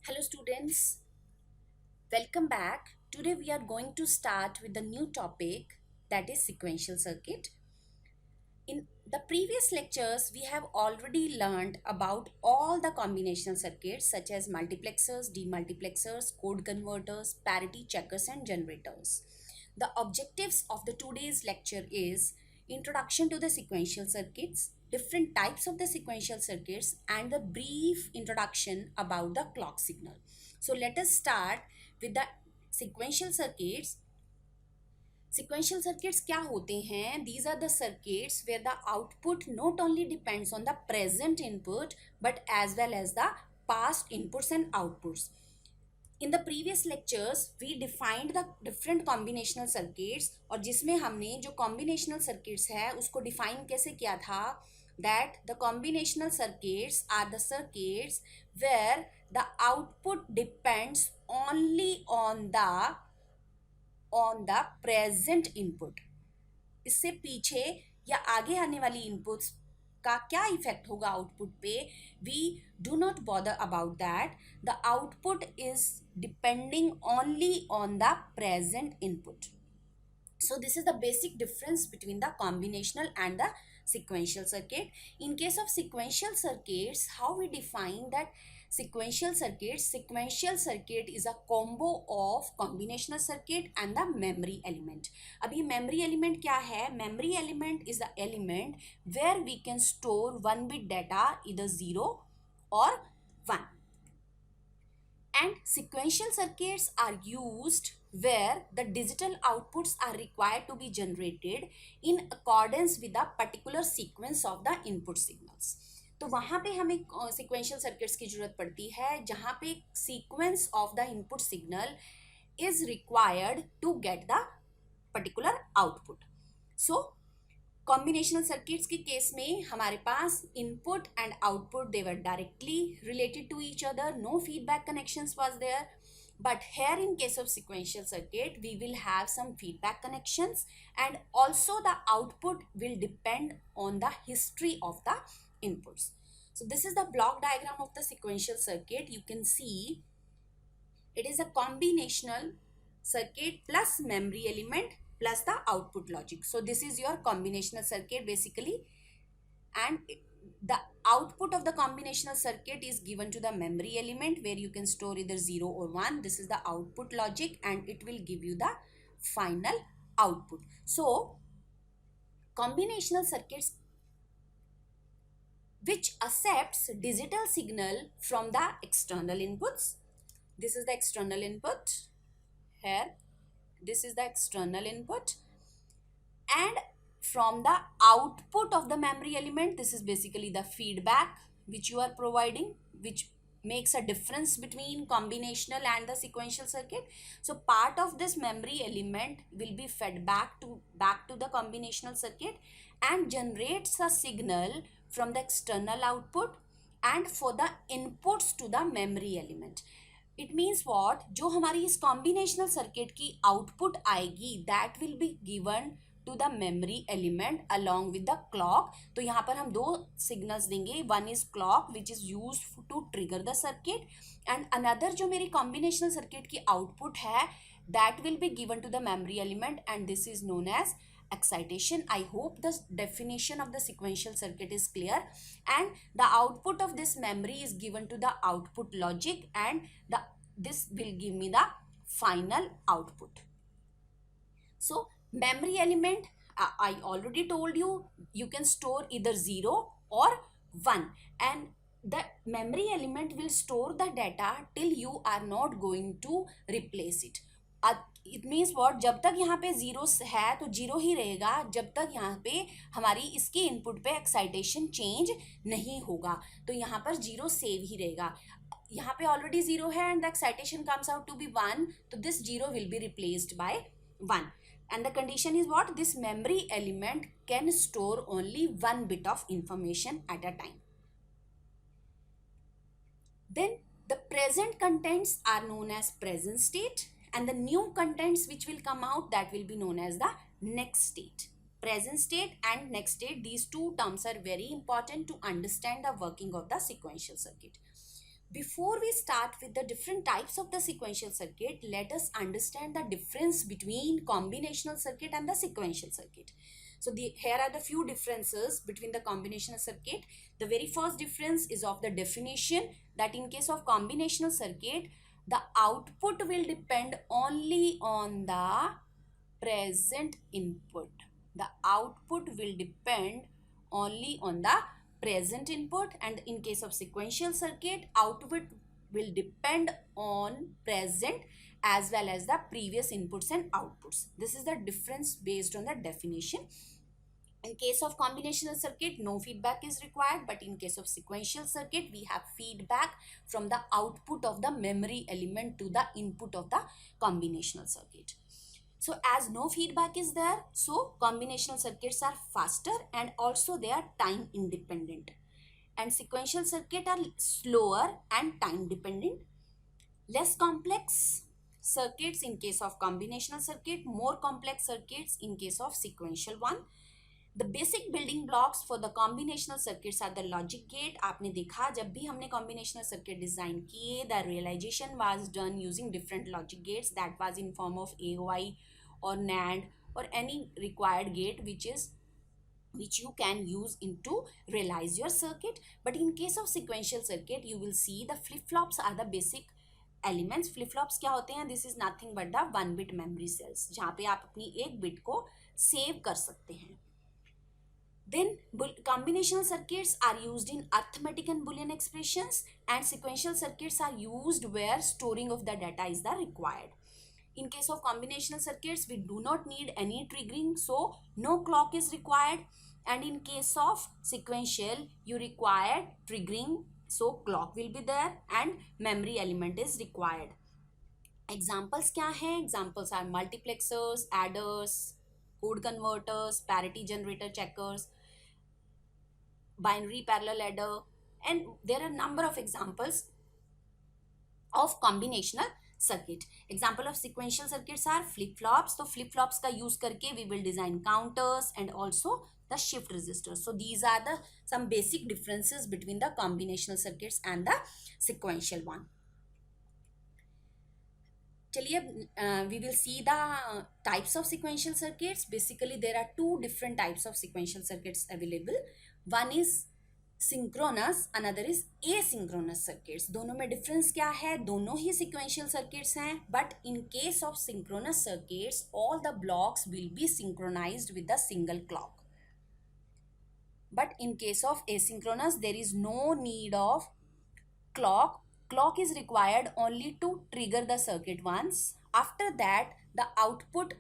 Hello students, welcome back. Today we are going to start with the new topic, that is sequential circuit. In the previous lectures we have already learned about all the combinational circuits such as multiplexers, demultiplexers, code converters, parity checkers and generators. The objectives of the today's lecture is introduction to the sequential circuits, different types of the sequential circuits and the brief introduction about the clock signal. So let us start with the sequential circuits. Sequential circuits क्या होते हैं? These are the circuits where the output not only depends on the present input but as well as the past inputs and outputs. In the previous lectures we defined the different combinational circuits और जिसमें हमने जो combinational circuits है उसको define कैसे किया था? That the combinational circuits are the circuits where the output depends only on the present input. इससे पीछे या आगे आने वाली इनपुट्स का क्या इफेक्ट होगा आउटपुट पे, we do not bother about that. The output is depending only on the present input. So this is the basic difference between the combinational and the sequential circuit. In case of sequential circuits, how we define that sequential circuit is a combo of combinational circuit and the memory element. अभी memory element क्या है? Memory element is the element where we can store one bit data, either 0 or 1. And sequential circuits are used where the digital outputs are required to be generated in accordance with the particular sequence of the input signals. तो वहाँ पे हमें sequential circuits की जरूरत पड़ती है जहाँ पे sequence of the input signal is required to get the particular output. So combinational circuits के केस में हमारे पास input and output they were directly related to each other, no feedback connections was there. But here in case of sequential circuit, we will have some feedback connections and also the output will depend on the history of the inputs. So this is the block diagram of the sequential circuit. You can see it is a combinational circuit plus memory element plus the output logic. So this is your combinational circuit basically, and the output of the combinational circuit is given to the memory element where you can store either 0 or 1. This is the output logic and it will give you the final output. So combinational circuits which accepts digital signal from the external inputs. This is the external input here. This is the external input, and from the output of the memory element, this is basically the feedback which you are providing, which makes a difference between combinational and the sequential circuit. So part of this memory element will be fed back to the combinational circuit and generates a signal from the external output and for the inputs to the memory element. It means what, जो हमारी इस combinational circuit की output आएगी that will be given to the memory element along with the clock. तो यहाँ पर हम दो सिग्नल्स देंगे, one is clock which is use to trigger the circuit and another जो मेरी कॉम्बिनेशनल सर्किट की आउटपुट है that will be given to the memory element and this is known as excitation. I hope the definition of the sequential circuit is clear, and the output of this memory is given to the output logic and this will give me the final output. So memory element, I already told you, you can store either 0 or 1 and the memory element will store the data till you are not going to replace it. It means what, जब तक यहाँ पे zero है तो zero ही रहेगा जब तक यहाँ पे हमारी इसकी इनपुट पे एक्साइटेशन चेंज नहीं होगा. तो यहाँ पर जीरो सेव ही रहेगा. यहाँ पे ऑलरेडी जीरो है and the excitation comes out to be 1, तो this zero will be replaced by 1 and the condition is what, this memory element can store only one bit of information at a time. Then the present contents are known as present state and the new contents which will come out, that will be known as the next state. Present state and next state, these two terms are very important to understand the working of the sequential circuit. Before we start with the different types of the sequential circuit, let us understand the difference between combinational circuit and the sequential circuit. So here are the few differences between the combinational circuit. The very first difference is of the definition, that in case of combinational circuit, the output will depend only on the present input. The output will depend only on the present input, and in case of sequential circuit, output will depend on present as well as the previous inputs and outputs. This is the difference based on the definition. In case of combinational circuit, no feedback is required, but in case of sequential circuit, we have feedback from the output of the memory element to the input of the combinational circuit. So as no feedback is there, so combinational circuits are faster and also they are time independent, and sequential circuit are slower and time dependent. Less complex circuits in case of combinational circuit, more complex circuits in case of sequential one. The basic building blocks for the combinational circuits are the logic gate. आपने देखा जब भी हमने combinational circuit design किए, the realization was done using different logic gates that was in form of AOI or NAND or any required gate which you can use into realize your circuit. But in case of sequential circuit, you will see the flip-flops are the basic elements. Flip-flops क्या होते हैं? This is nothing but the 1-bit memory cells, जहाँ पे आप अपनी एक bit को save कर सकते हैं. Then combinational circuits are used in arithmetic and Boolean expressions, and sequential circuits are used where storing of the data is the required. In case of combinational circuits, we do not need any triggering, so no clock is required. And in case of sequential, you require triggering, so clock will be there and memory element is required. Examples क्या हैं? Examples are multiplexers, adders, code converters, parity generator checkers, binary parallel adder, and there are number of examples of combinational circuit. Example of sequential circuits are flip-flops. So flip-flops का use करके we will design counters and also the shift resistors. So these are the some basic differences between the combinational circuits and the sequential one. चलिए we will see the types of sequential circuits. Basically there are two different types of sequential circuits available. One is synchronous, another is asynchronous circuits. दोनों में difference क्या है? दोनों ही sequential circuits हैं, but in case of synchronous circuits, all the blocks will be synchronized with the single clock. But in case of asynchronous, there is no need of clock. Clock is required only to trigger the circuit once. After that, the output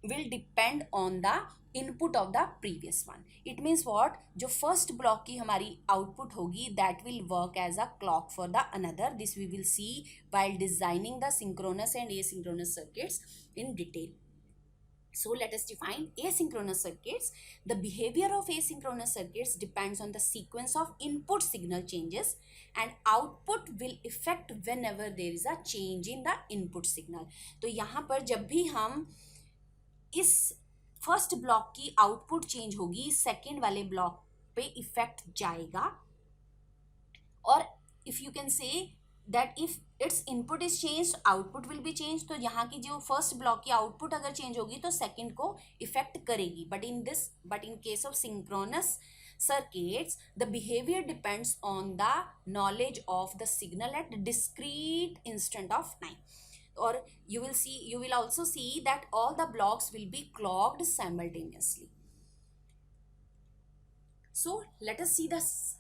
will depend on the input of the previous one. It means what? जो first block की हमारी output होगी, that will work as a clock for the another. This we will see while designing the synchronous and asynchronous circuits in detail. So let us define asynchronous circuits. The behavior of asynchronous circuits depends on the sequence of input signal changes, and output will affect whenever there is a change in the input signal. तो यहाँ पर जब भी हम इस first block की output change होगी, second वाले ब्लॉक पे इफेक्ट जाएगा. और if you can say that if it's input is change, output will be change. तो यहाँ की जो फर्स्ट ब्लॉक की आउटपुट अगर चेंज होगी तो सेकेंड को इफेक्ट करेगी. But in case of synchronous circuits, the behavior depends on the knowledge of the signal at discrete instant of time. Or you will also see that all the blocks will be clocked simultaneously. So let us see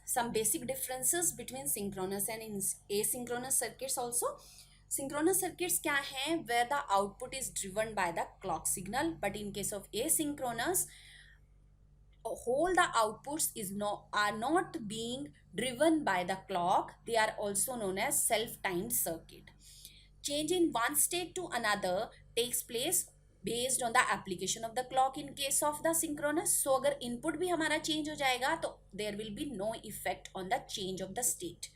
some basic differences between synchronous and asynchronous circuits also. Synchronous circuits क्या हैं? Where the output is driven by the clock signal, but in case of asynchronous, whole the outputs are not being driven by the clock. They are also known as self-timed circuit. Change in one state to another takes place based on the application of the clock in case of the synchronous. So अगर input भी हमारा change हो जाएगा तो there will be no effect on the change of the state.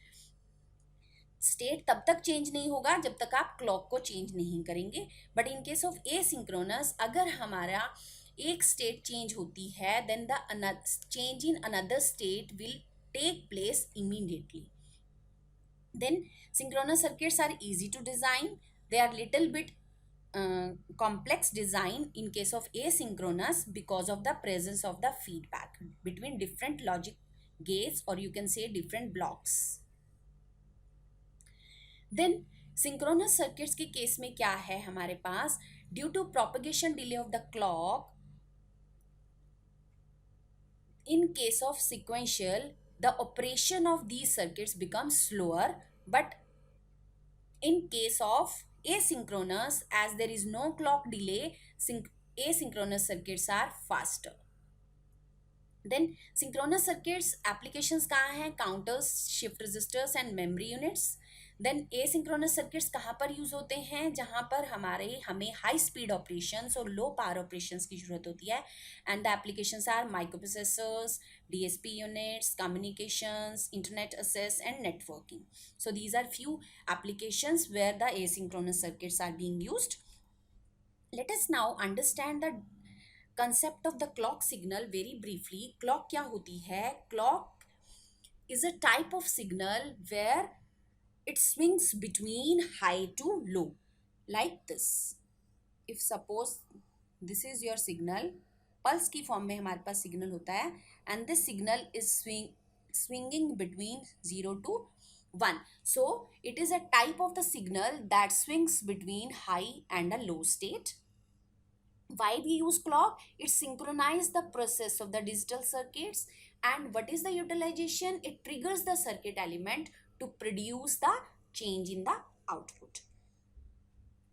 State तब तक change नहीं होगा जब तक आप क्लॉक को चेंज नहीं करेंगे. But in case of asynchronous, अगर हमारा एक स्टेट चेंज होती है, then the change in another state will take place immediately. Then synchronous circuits are easy to design. They are little bit complex design in case of asynchronous because of the presence of the feedback between different logic gates, or you can say different blocks. Then synchronous circuits के case में क्या है हमारे पास, due to propagation delay of the clock in case of sequential, the operation of these circuits becomes slower, but in case of asynchronous, as there is no clock delay, asynchronous circuits are faster. Then synchronous circuits applications कहाँ हैं, counters, shift registers and memory units. Then asynchronous circuits कहाँ पर use होते हैं, जहाँ पर हमें high speed operations और लो पावर ऑपरेशंस की जरूरत होती है. And the applications are microprocessors, DSP units, communications, internet access and networking. So these are few applications where the asynchronous circuits are being used. Let us now understand the concept of the clock signal very briefly. Clock क्या होती है? Clock is a type of signal where it swings between high to low, like this. If suppose this is your signal, pulse की form में हमारे पास signal होता है, and this signal is swinging between 0 to 1. So it is a type of the signal that swings between high and a low state. Why we use clock? It synchronizes the process of the digital circuits. And what is the utilization? It triggers the circuit element to produce the change in the output.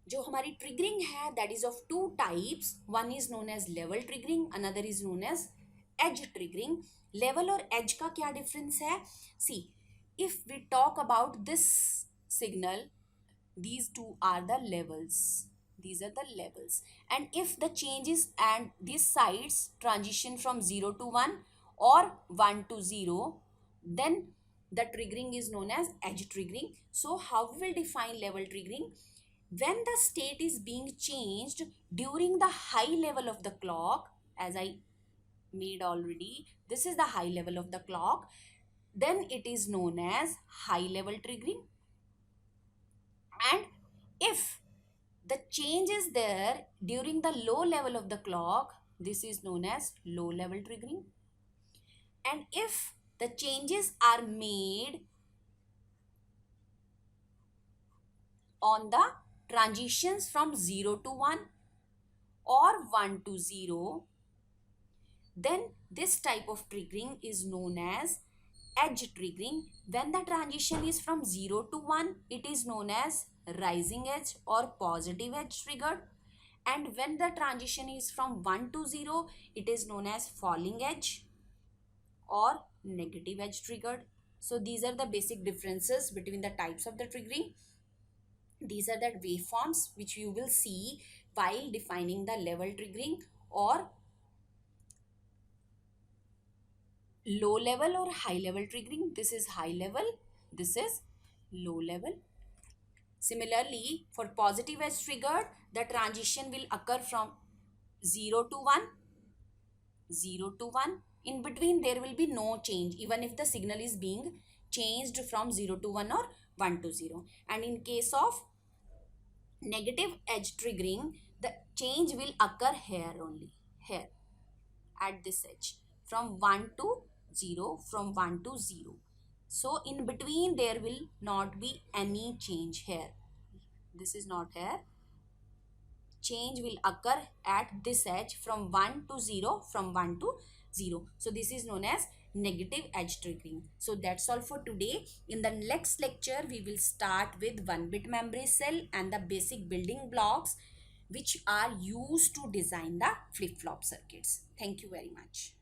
जो हमारी triggering है, that is of two types. One is known as level triggering, another is known as edge triggering. Level और edge का क्या difference है? See, if we talk about this signal, these two are the levels. These are the levels. And if the changes and these sides transition from 0 to 1 or 1 to 0, then the triggering is known as edge triggering. So how we will define level triggering? When the state is being changed during the high level of the clock, as I made already, this is the high level of the clock, then it is known as high level triggering. And if the change is there during the low level of the clock, this is known as low level triggering. And if the changes are made on the transitions from 0 to 1 or 1 to 0, then this type of triggering is known as edge triggering. When the transition is from 0 to 1, it is known as rising edge or positive edge triggered. And when the transition is from 1 to 0, it is known as falling edge or negative edge triggered. So these are the basic differences between the types of the triggering. These are the waveforms which you will see while defining the level triggering or low level or high level triggering. This is high level, this is low level. Similarly, for positive edge triggered, the transition will occur from 0 to 1, 0 to 1. In between, there will be no change, even if the signal is being changed from 0 to 1 or 1 to 0. And in case of negative edge triggering, the change will occur here only, here, at this edge, from 1 to 0, from 1 to 0. So in between there will not be any change here. This is not here. Change will occur at this edge from 1 to 0, from 1 to 0. So this is known as negative edge triggering. So that's all for today. In the next lecture, we will start with 1-bit memory cell and the basic building blocks which are used to design the flip-flop circuits. Thank you very much.